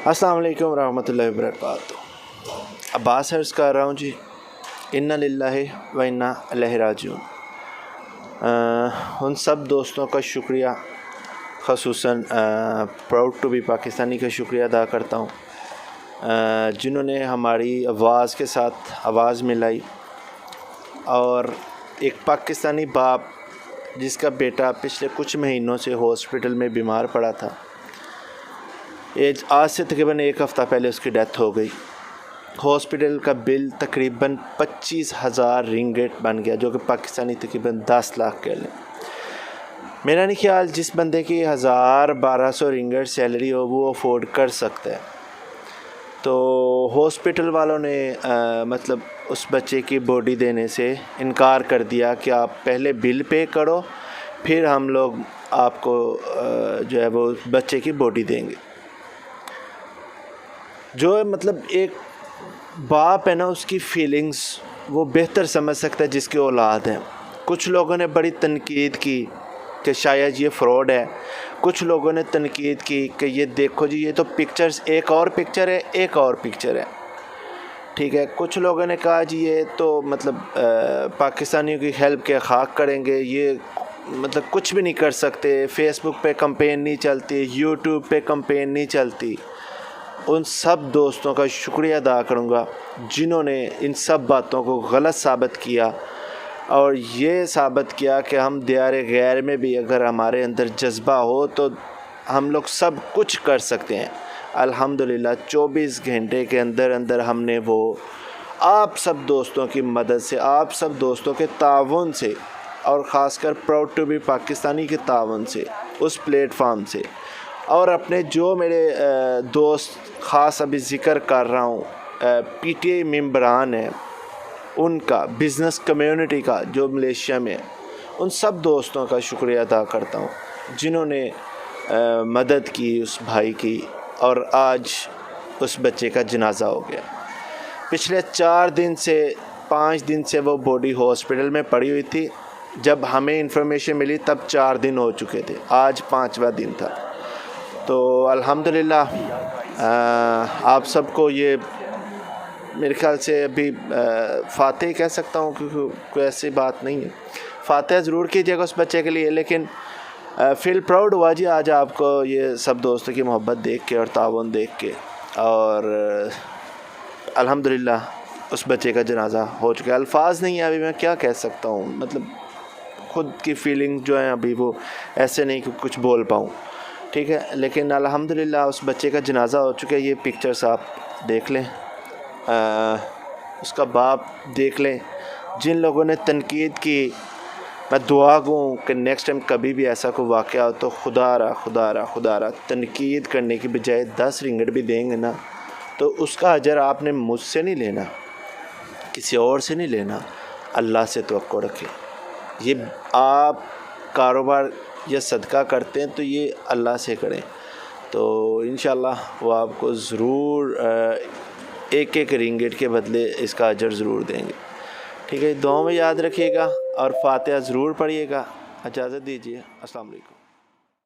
अस्सलाम वालेकुम रहमतुल्लाहि व बरकातुहू। अब्बास अर्ज़ कर रहा हूँ जी, इन्ना लिल्लाहि व इन्ना इलैहि राजिऊन। उन सब दोस्तों का शुक्रिया, ख़ुसूसन प्राउड टू बी पाकिस्तानी का शुक्रिया अदा करता हूँ जिन्होंने हमारी आवाज़ के साथ आवाज़ मिलाई। और एक पाकिस्तानी बाप जिसका बेटा पिछले कुछ महीनों से हॉस्पिटल में बीमार पड़ा था, आज से तकरीबन एक हफ़्ता पहले उसकी डेथ हो गई। हॉस्पिटल का बिल तकरीबन 25,000 रिंगिट बन गया, जो कि पाकिस्तानी तकरीबन 10 लाख के लिए। मेरा नहीं ख्याल जिस बंदे की 1,000-1,200 रिंगिट सैलरी हो वो अफोर्ड कर सकता है। तो हॉस्पिटल वालों ने मतलब उस बच्चे की बॉडी देने से इनकार कर दिया कि आप पहले बिल पे करो, फिर हम लोग आपको जो है वो बच्चे की बॉडी देंगे। जो मतलब एक बाप है ना, उसकी फीलिंग्स वो बेहतर समझ सकता है जिसकी औलाद है। कुछ लोगों ने बड़ी तनकीद की कि शायद ये फ्रॉड है, कुछ लोगों ने तनकीद की कि ये देखो जी, ये तो पिक्चर्स एक और पिक्चर है, एक और पिक्चर है, ठीक है। कुछ लोगों ने कहा जी ये तो मतलब पाकिस्तानियों की हेल्प के खाक करेंगे, ये मतलब कुछ भी नहीं कर सकते, फेसबुक पे कंपेन नहीं चलती, यूट्यूब पे कंपेन नहीं चलती। उन सब दोस्तों का शुक्रिया अदा करूँगा जिन्होंने इन सब बातों को गलत साबित किया और ये साबित किया कि हम दियार गैर में भी अगर हमारे अंदर जज्बा हो तो हम लोग सब कुछ कर सकते हैं। अल्हम्दुलिल्लाह 24 घंटे के अंदर अंदर हमने वो आप सब दोस्तों की मदद से, आप सब दोस्तों के ताउन से और ख़ासकर प्राउड टू बी पाकिस्तानी के ताउन से, उस प्लेटफार्म से, और अपने जो मेरे दोस्त ख़ास अभी ज़िक्र कर रहा हूँ पीटीआई मेंबरान हैं, उनका, बिज़नेस कम्युनिटी का जो मलेशिया में है, उन सब दोस्तों का शुक्रिया अदा करता हूँ जिन्होंने मदद की उस भाई की। और आज उस बच्चे का जनाजा हो गया। पिछले 4 दिन से 5 दिन से वो बॉडी हॉस्पिटल में पड़ी हुई थी। जब हमें इन्फॉर्मेशन मिली तब 4 दिन हो चुके थे, आज 5वां दिन था। तो अल्हम्दुलिल्लाह आप सबको ये मेरे ख़्याल से अभी फ़ातिह कह सकता हूँ, क्योंकि कोई ऐसी बात नहीं है। फ़ातिह ज़रूर कीजिएगा उस बच्चे के लिए। लेकिन फील प्राउड हुआ जी आज आपको ये सब दोस्तों की मोहब्बत देख के और ताउन देख के। और अल्हम्दुलिल्लाह उस बच्चे का जनाजा हो चुका है। अल्फाज नहीं है अभी मैं क्या कह सकता हूँ, मतलब ख़ुद की फीलिंग जो है अभी वो ऐसे नहीं कि कुछ बोल पाऊँ, ठीक है। लेकिन अल्हम्दुलिल्लाह उस बच्चे का जनाजा हो चुका है। ये पिक्चर्स आप देख लें, उसका बाप देख लें। जिन लोगों ने तनकीद की, मैं दुआ गूँ कि नेक्स्ट टाइम कभी भी ऐसा कोई वाक़या हो तो खुदारा तनकीद करने की बजाय 10 रिंगिट भी देंगे ना, तो उसका अजर आपने मुझसे नहीं लेना, किसी और से नहीं लेना, अल्लाह से तवक्को रखें। ये आप कारोबार या सदका करते हैं तो ये अल्लाह से करें, तो इंशाअल्लाह वो आपको ज़रूर एक एक रिंगिट के बदले इसका अजर ज़रूर देंगे, ठीक है। दुआ में याद रखिएगा और फ़ातिहा ज़रूर पढ़िएगा। इजाज़त दीजिए। अस्सलाम वालेकुम।